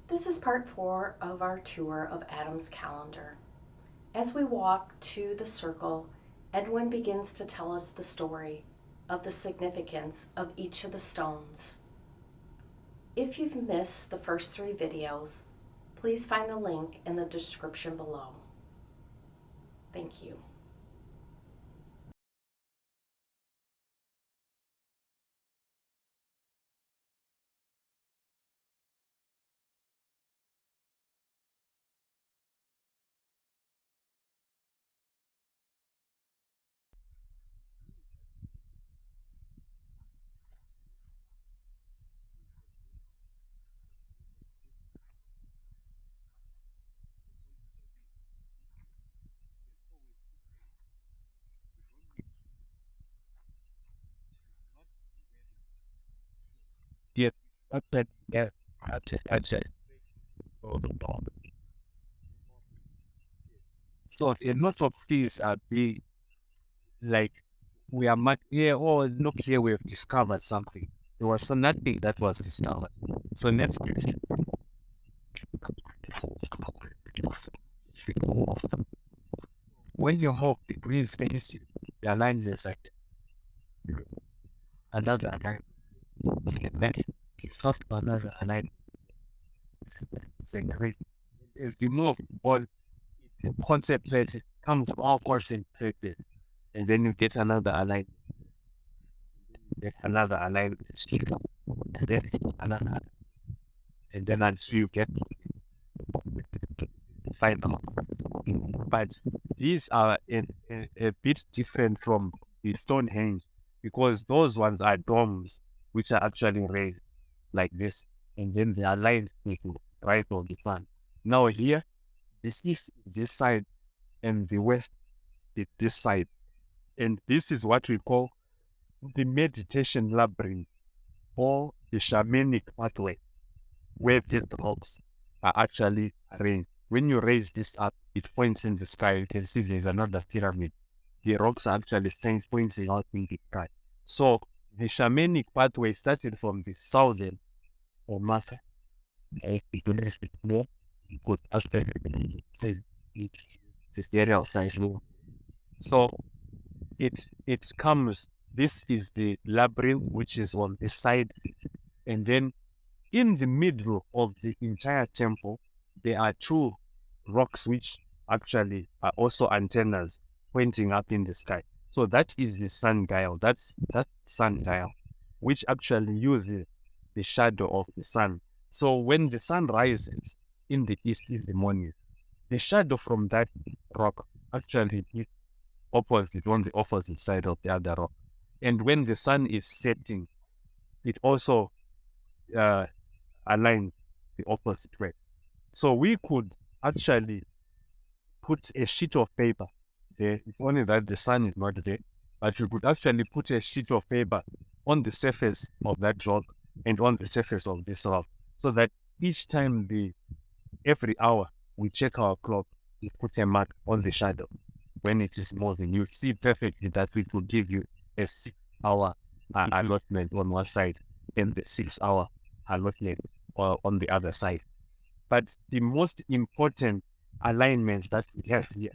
This is part 4 of our tour of Adam's calendar. As we walk to the circle, Edwin begins to tell us the story of the significance of each of the stones. If you've missed the first 3 videos, please find the link in the description below. Thank you. Yes, yeah, that's it. Oh, the dog. So a lot of things are being like we are much here or look here we have discovered something. There was nothing that was discovered. So next question. When you hold the green space, the alignment is like another alignment. And then you thought another alignment. It's like great. If you know what concept that it comes from all course infected, and then you get another alignment. Then another alignment, and then another, and then until you get final. But these are a bit different from the Stonehenge because those ones are domes which are actually raised like this, and then they are lined with the right of the sun. Now here, this is this side, and the west is this side, and this is what we call the meditation labyrinth or the shamanic pathway, where these rocks are actually arranged. When you raise this up, it points in the sky. You can see there's another pyramid. The rocks are actually pointing out in the sky. So the shamanic pathway started from the southern or Martha. It could actually the area of science. So it comes. This is the labyrinth, which is on this side, and then in the middle of the entire temple, there are two rocks which actually are also antennas pointing up in the sky. So that is the sundial. That's sundial, which actually uses the shadow of the sun. So when the sun rises in the east in the morning, the shadow from that rock actually is opposite on the opposite side of the other rock. And when the sun is setting, it also uh, aligns the opposite way. So we could actually put a sheet of paper there, if only that the sun is not there, but you could actually put a sheet of paper on the surface of that rock and on the surface of this rock, so that each time every hour we check our clock, we put a mark on the shadow. When it is moving, you see perfectly that it will give you a 6 hour allotment on one side and the 6 hour allotment on the other side. But the most important alignments that we have here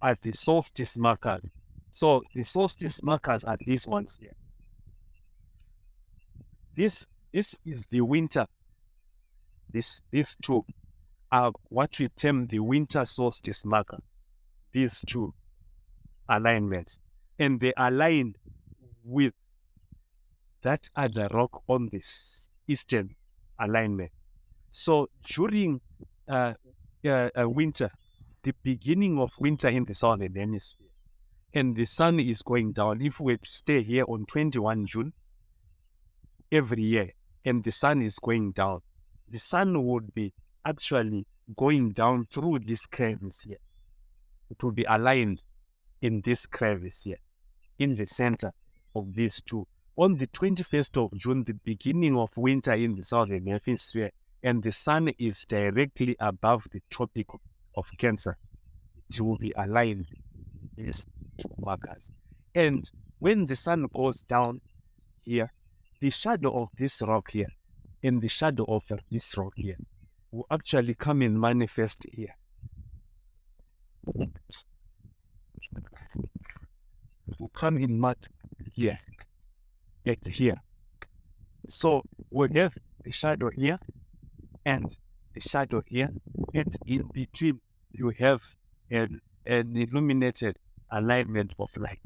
are the solstice markers. So the solstice markers are these ones here. This is the winter. These two are what we term the winter solstice marker. These two alignments, and they align with that other rock on this eastern alignment. So during winter, the beginning of winter in the southern hemisphere, and the sun is going down. If we stay here on 21 June every year, and the sun is going down, the sun would be actually going down through this crevice here. It will be aligned in this crevice here, in the center of these two. On the 21st of June, the beginning of winter in the southern hemisphere, and the sun is directly above the Tropic of Cancer, it will be aligned in these two markers. And when the sun goes down here, the shadow of this rock here and the shadow of this rock here, will actually come and manifest here. Will come in here, like here. So we have the shadow here and the shadow here, and in between you have an illuminated alignment of light,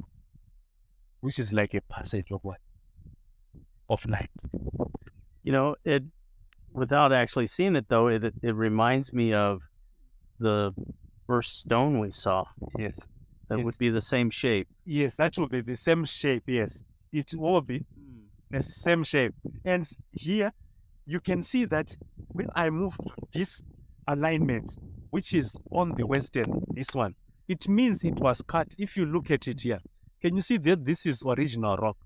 which is like a passage of what? Of light. It without actually seeing it though, it reminds me of the first stone we saw. Yes. That Yes. would be the same shape. Yes, that will be the same shape. Yes, it will be the same shape. And here you can see that when I move to this alignment, which is on the western, this one, it means it was cut. If you look at it here, can you see that this is original rock?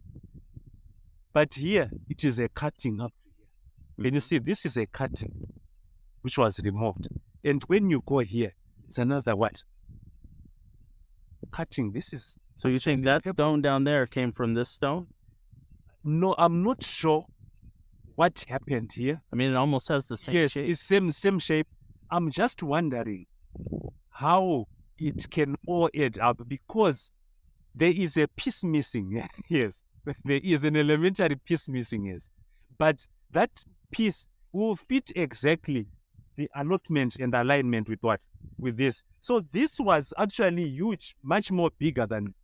But here it is a cutting up to here. Can you see this is a cutting which was removed? And when you go here, it's another what? Cutting. This is. So you think that stone down there came from this stone? No, I'm not sure what happened here. I mean, it almost has the same Yes, shape. it's same shape. I'm just wondering how it can all add up, because there is a piece missing. Yes, there is an elementary piece missing. Yes, but that piece will fit exactly the allotment and alignment with what? With this. So this was actually huge, much more bigger than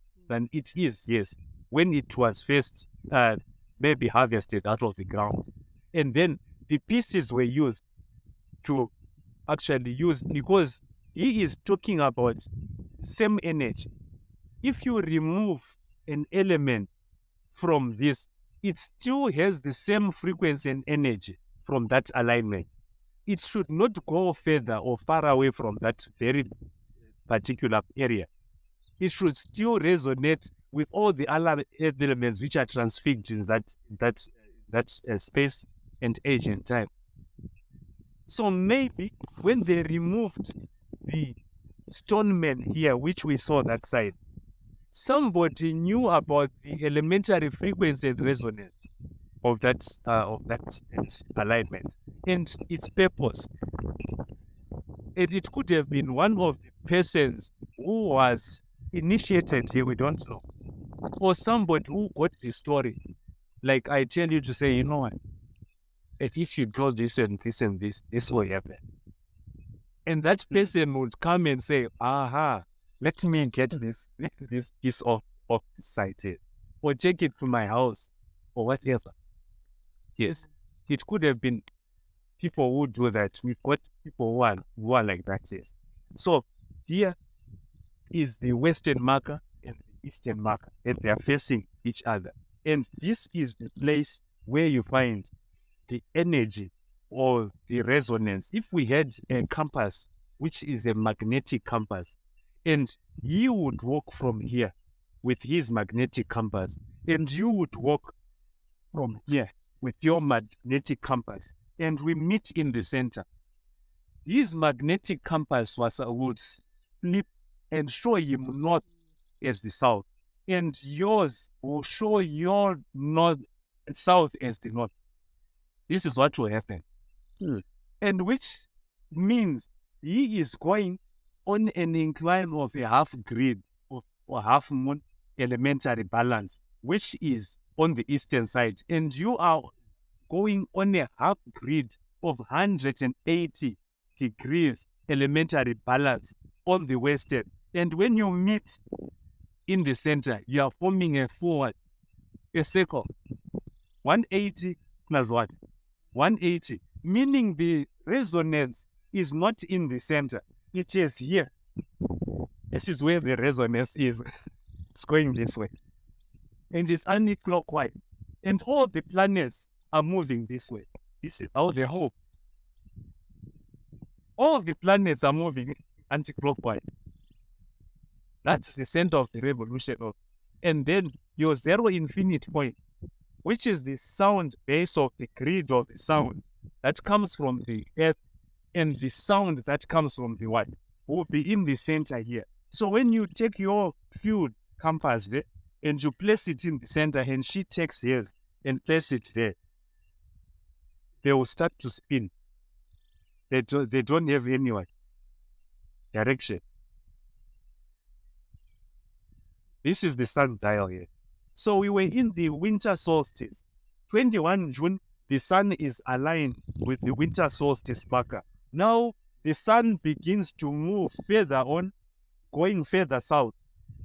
it is. Yes, when it was first maybe harvested out of the ground, and then the pieces were used to actually use, because he is talking about same energy. If you remove an element from this, it still has the same frequency and energy from that alignment. It should not go further or far away from that very particular area. It should still resonate with all the other elements which are transfigured in that space and age and time. So maybe when they removed the stone man here, which we saw that side, somebody knew about the elementary frequency and resonance of that alignment and its purpose. And it could have been one of the persons who was initiated here, we don't know, or somebody who got the story. Like I tell you to say, you know what, if you draw this and this and this will happen. And that person would come and say, aha, let me get this piece of the site here, or take it to my house, or whatever. Yes, it could have been people who do that. We've got people who are like that. Yes. So here is the western marker and the eastern marker, and they are facing each other. And this is the place where you find the energy or the resonance. If we had a compass, which is a magnetic compass, and he would walk from here with his magnetic compass, and you would walk from here with your magnetic compass, and we meet in the center. His magnetic compass would flip and show him north as the south, and yours will show your north and south as the north. This is what will happen. And which means he is going on an incline of a half grid or half moon elementary balance, which is on the eastern side, and you are going on a half grid of 180 degrees elementary balance on the western. And when you meet in the center, you are forming a circle. 180 plus what? 180, meaning the resonance is not in the center. It is here. This is where the resonance is. It's going this way. And it's anti-clockwise. And all the planets are moving this way. This is how the whole. All the planets are moving anti-clockwise. That's the center of the revolution. And then your zero infinite point, which is the sound base of the grid of the sound that comes from the earth, and the sound that comes from the what will be in the center here. So when you take your field compass there and you place it in the center, and she takes hers and place it there, they will start to spin. They don't have any direction. This is the sundial here. So we were in the winter solstice. 21 June, the sun is aligned with the winter solstice marker. Now the sun begins to move further on, going further south,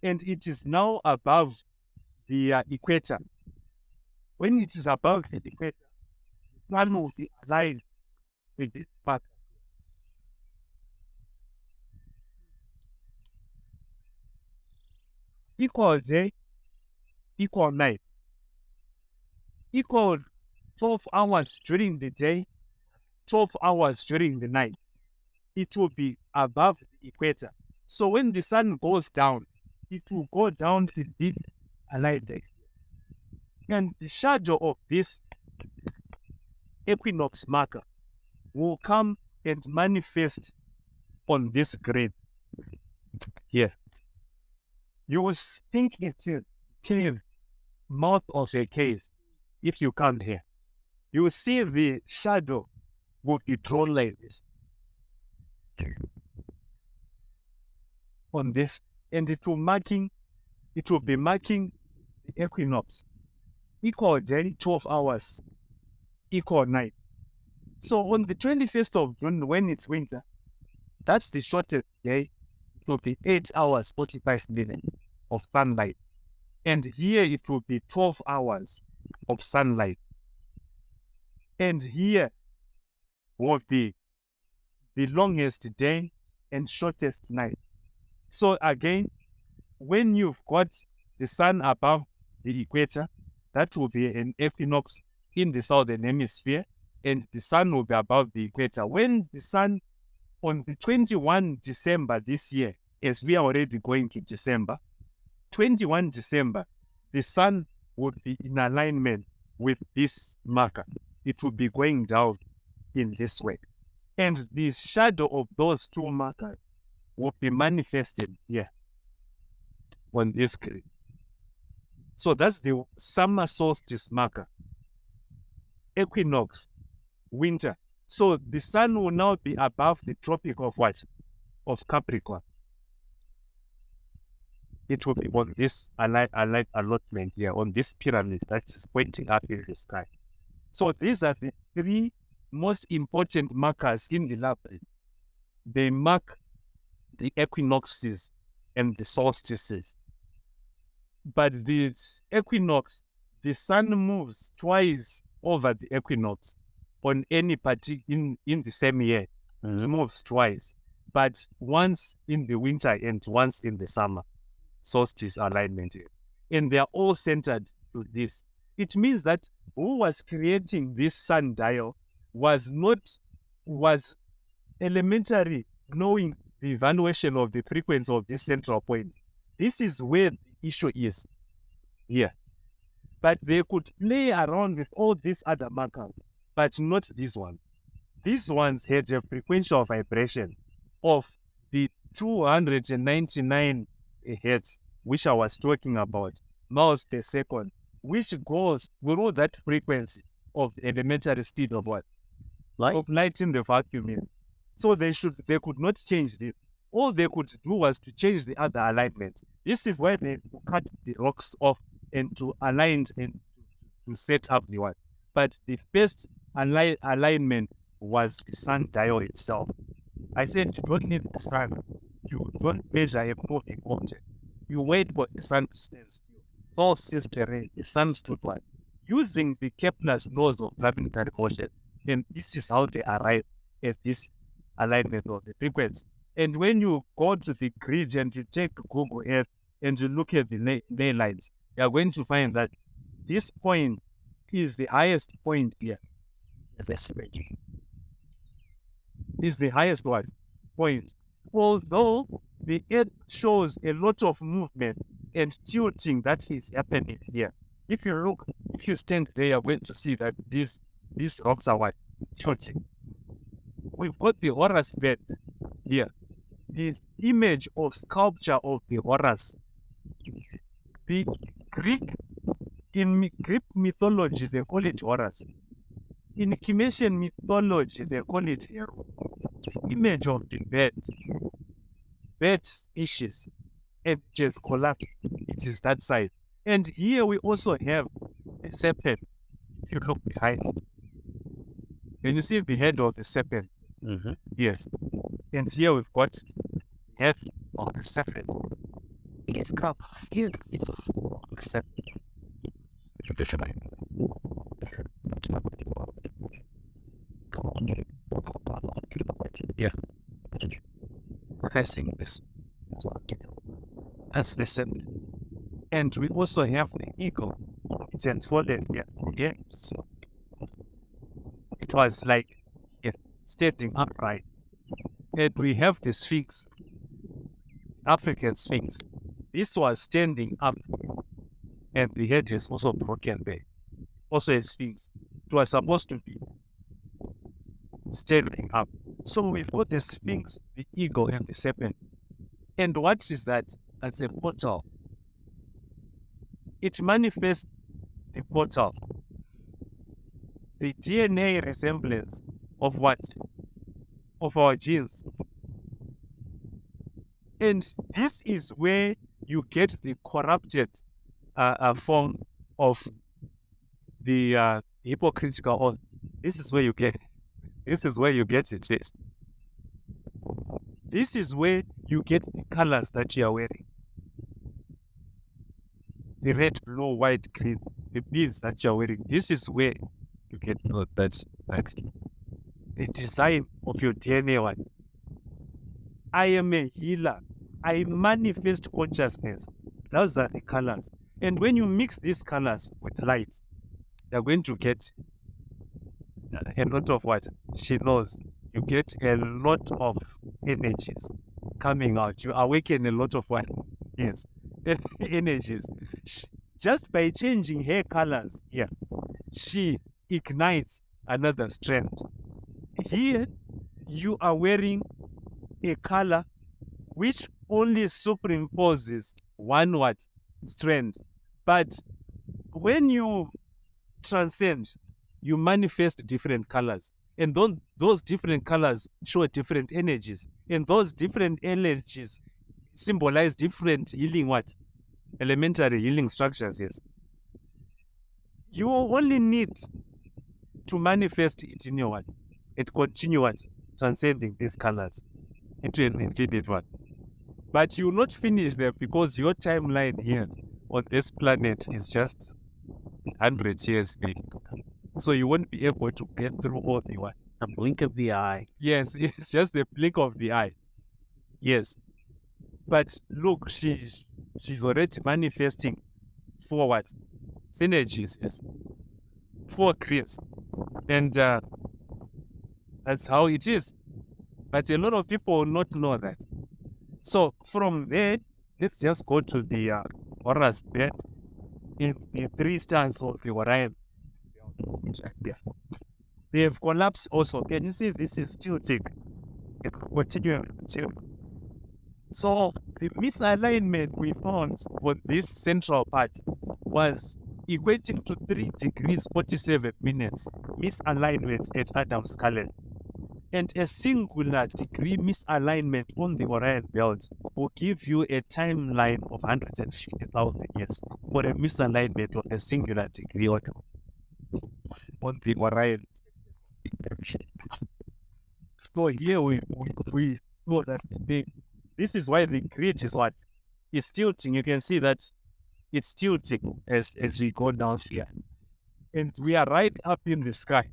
and it is now above the equator. When it is above the equator, the sun will be aligned with this marker. Equal day, equal night. Equal 12 hours during the day, 12 hours during the night. It will be above the equator. So when the sun goes down, it will go down to this alignment. And the shadow of this equinox marker will come and manifest on this grid here. You will think it is cave, mouth of a cave if you come here. You will see the shadow will be drawn like this on this, and it will be marking the equinox. Equal day, 12 hours, equal night. So on the 21st of June, when it's winter, that's the shortest day. It will be 8 hours, 45 minutes of sunlight. And here it will be 12 hours of sunlight. And here will be the longest day and shortest night. So again, when you've got the sun above the equator, that will be an equinox in the southern hemisphere, and the sun will be above the equator. When the sun, on the 21 December this year, as we are already going to December, 21 December, the sun would be in alignment with this marker. It will be going down in this way. And the shadow of those two markers will be manifested here on this grid. So that's the summer solstice marker. Equinox, winter. So the sun will now be above the tropic of what? Of Capricorn. It will be on this allotment here, on this pyramid that's pointing up in the sky. So these are the three most important markers in the labyrinth. They mark the equinoxes and the solstices. But the equinox, the sun moves twice over the equinox on any particular in the same year. It moves twice, but once in the winter and once in the summer solstice alignment. And they are all centered to this. It means that who was creating this sundial was elementary knowing the evaluation of the frequency of this central point. This is where the issue is here. But they could play around with all these other markers, but not these ones. These ones had a frequential vibration of the 299 hertz, which I was talking about, miles per second, which goes below that frequency of the elementary state of what? Light? Of light in the vacuum. Yes. So they could not change this. All they could do was to change the other alignment. This is why they cut the rocks off and to align and to set up the one. But the first alignment was the sundial itself. I said you don't need the sun. You don't measure a moving object. You wait for the sun to stand still. Solstice terrain, the sun stood one. Using the Kepler's laws of planetary motion. And this is how they arrive at this alignment of the frequency. And when you go to the grid and you take Google Earth and you look at the ley lines, you are going to find that this point is the highest point here. Is the highest point. Although the Earth shows a lot of movement and tilting that is happening here. If you stand there, you're going to see that these rocks are tilting. We've got the Horus bed here. This image of sculpture of the Horus. The Greek, in Greek mythology, they call it Horus. In Kimetian mythology, they call it the image of the bird species, and just collapsed. It is that side. And here we also have a serpent. If you look behind, can you see the head of the serpent? Mm-hmm. Yes. And here we've got the head of the serpent. It's come here. The serpent. Yeah. I think this. That's the serpent. And we also have the eagle. It's enfolded here. Yeah. So it was like standing upright. And we have the sphinx, African sphinx. This was standing up, and the head is also broken there. Also a sphinx. It was supposed to be standing up. So we've got the sphinx, the eagle, and the serpent. And what is that? That's a portal. It manifests the portal. The DNA resemblance of what? Of our genes. And this is where you get the corrupted form of the hypocritical oath. This is where you get it. This is where you get it. Yes. This is where you get the colors that you are wearing. The red, blue, white, green, the beads that you are wearing. This is where you get that the design of your DNA. What? I am a healer. I manifest consciousness. Those are the colors. And when you mix these colors with light, you're going to get a lot of what? She knows. You get a lot of energies coming out. You awaken a lot of what? Yes. Energies. Just by changing hair colors, she ignites another strand. Here, you are wearing a color which only superimposes one what? Strand. But when you transcend, you manifest different colors. And those different colors show different energies. And those different energies symbolize different healing what? Elementary healing structures, yes. You only need to manifest it in your what? It continue what? Transcending these colors into an infinite one. But you will not finish there because your timeline here on this planet is just 100 years big. So you won't be able to get through all the what? A blink of the eye. Yes, it's just the blink of the eye. Yes. But look, she's already manifesting for what? Synergies, yes. For creates. And that's how it is. But a lot of people will not know that. So from there, let's just go to the Horus bed in the 3 stars of the Orion. They have collapsed also. Can you see this is tilting? It's continuing to. So the misalignment we found on this central part was equating to 3 degrees 47 minutes misalignment at Adam's calendar. And a singular degree misalignment on the Orion belt will give you a timeline of 150,000 years for a misalignment of a singular degree on the Orion. So here we know that this is why the grid is what? It's tilting. You can see that it's tilting as we go down here. And we are right up in the sky.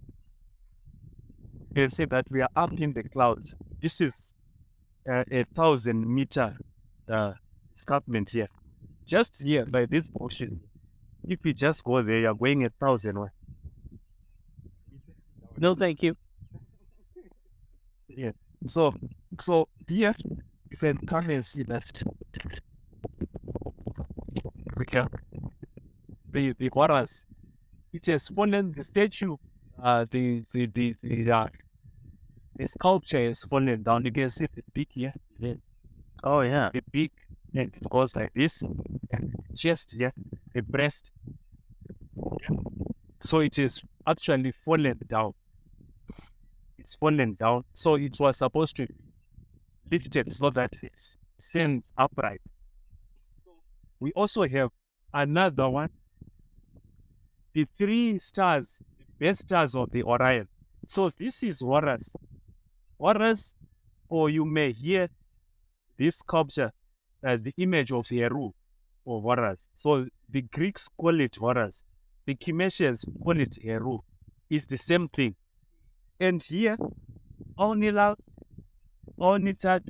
You can see that we are up in the clouds. This is a 1,000-meter escarpment here. Just here by these bushes. If you just go there, you're going 1,000. No, thank you. Yeah. So here, you can come and see that. The Horus, it has fallen. The statue, the sculpture is fallen down. You can see the beak here. Yeah. Oh, yeah. The beak, and it goes like this. And chest, yeah. The breast. Yeah. So it is actually fallen down. It's fallen down. So it was supposed to be lifted so that it stands upright. We also have another one, the three stars, the best stars of the Orion. So this is Horus. Horus, or you may hear this sculpture, the image of Heru or Horus. So the Greeks call it Horus. The Chimetians call it Heru. It's the same thing. And here, Onila, Onitat,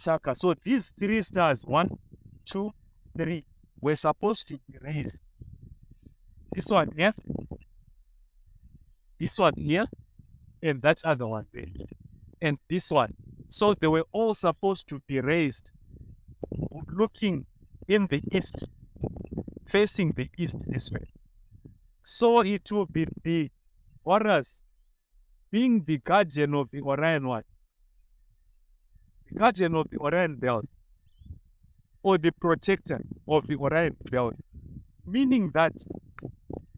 Taka. So these three stars, 1, 2, 3, were supposed to be raised. This one here, this one here, and that other one there, and this one. So they were all supposed to be raised, looking in the east, facing the east this way. So it will be the Horus being the guardian of the Orion one, the guardian of the Orion belt, or the protector of the Orion belt, meaning that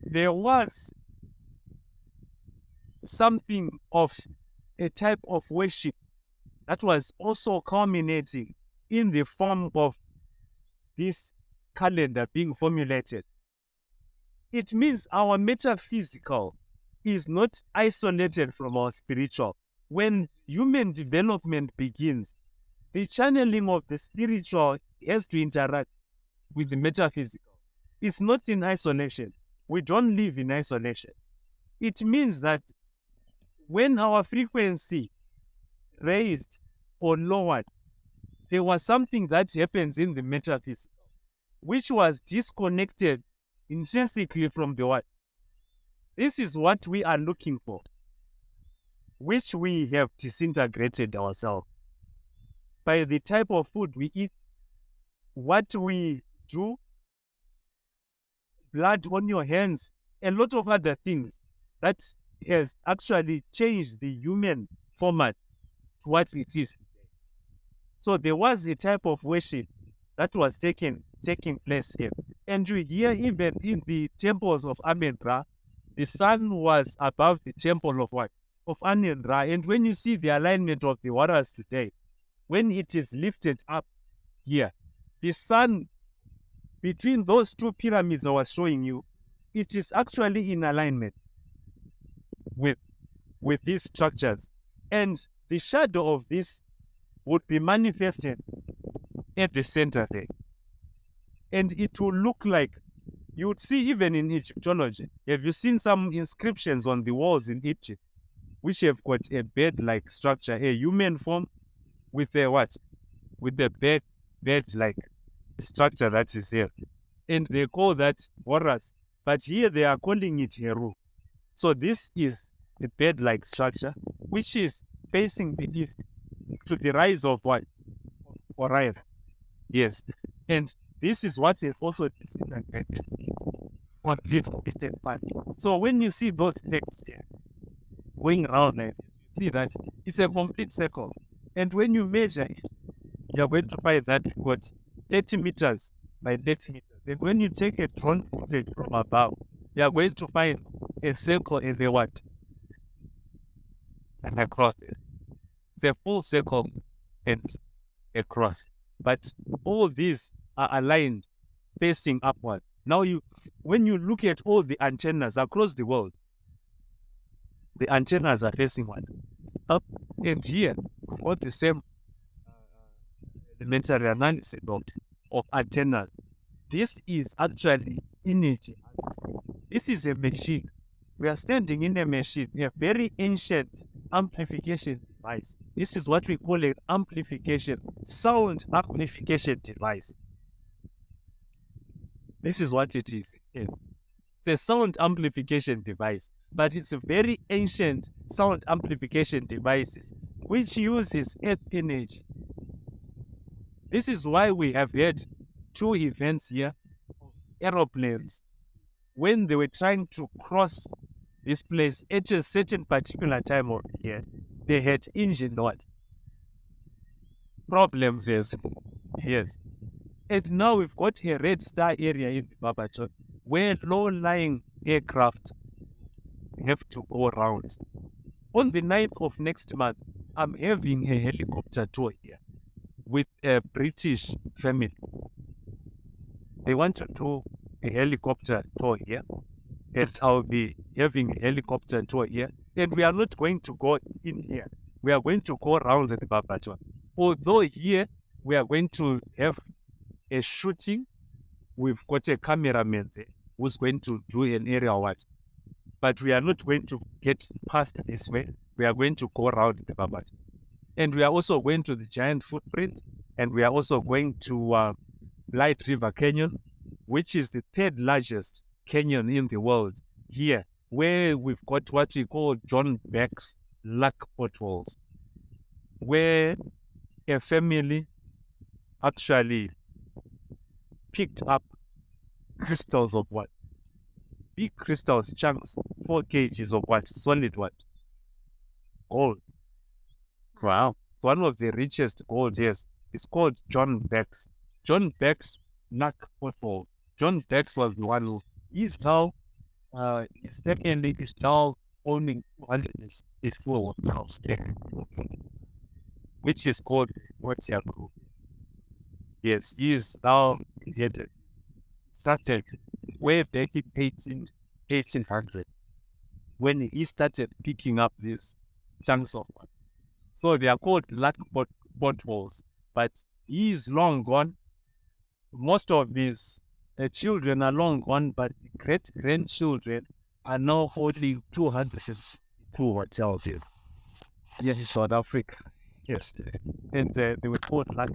there was something of a type of worship that was also culminating in the form of this calendar being formulated. It means our metaphysical is not isolated from our spiritual. When human development begins, the channeling of the spiritual has to interact with the metaphysical. It's not in isolation. We don't live in isolation. It means that when our frequency raised or lowered, there was something that happens in the metaphysical, which was disconnected intrinsically from the what? This is what we are looking for, which we have disintegrated ourselves by the type of food we eat, what we do, blood on your hands, a lot of other things that has actually changed the human format to what it is. So there was a type of worship that was taking place here. And you hear even in the temples of Amen-Ra, the sun was above the temple of what? Of Amen-Ra. And when you see the alignment of the Horus today, when it is lifted up here, the sun between those two pyramids I was showing you, it is actually in alignment with these structures. And the shadow of this would be manifested at the center there. And it will look like, you would see even in Egyptology, have you seen some inscriptions on the walls in Egypt, which have got a bed-like structure, a human form with a what? With a bed-like structure that is here. And they call that Horus, but here they are calling it Heru. So this is the bed-like structure, which is facing the east to the rise of what? Orion. Yes. And this is what is also disintegrated on this eastern part. So when you see those texts here going around like this, you see that it's a complete circle. And when you measure it, you're going to find that you've got 30 meters by 30 meters. Then when you take a drone footage from above, you're going to find a circle in the what? And across it. It's a full circle and a cross. But all these are aligned, facing upward. Now when you look at all the antennas across the world, the antennas are facing what? Up. And here, all the same elementary analysis of antennas. This is actually energy. This is a machine. We are standing in a machine, a very ancient amplification device. This is what we call an amplification, sound amplification device. This is what it is. Yes. It's a sound amplification device, but it's a very ancient sound amplification device which uses earth energy. This is why we have had two events here of aeroplanes when they were trying to cross this place at a certain particular time of the year. They had engine what? Problems, yes. Yes. And now we've got a red star area in the Babaton where low-lying aircraft have to go around. On the 9th of next month, I'm having a helicopter tour here with a British family. They want to do a helicopter tour here, and I'll be having a helicopter tour here. And we are not going to go in here. We are going to go around the Barberton. Although here we are going to have a shooting, we've got a cameraman there who's going to do an aerial watch. But we are not going to get past this way. We are going to go around the Barberton. And we are also going to the giant footprint, and we are also going to Light River Canyon, which is the third largest canyon in the world here, where we've got what we call John Beck's luck potholes, where a family actually picked up crystals of what? Big crystals, chunks, 4 kgs of what? Solid what? Gold. Wow. One of the richest gold, yes. It's called John Beck's. John Beck's luck potholes. John Beck's was the one who is now, secondly, is now owning 264 house there, which is called Watia Group. Yes, he is now started way back in 1800 when he started picking up these chunks of one. So they are called luck potholes, but he is long gone. Most of his children are long gone, but great-grandchildren are now holding 262 hotels here in South Africa. Yes, and they were called luck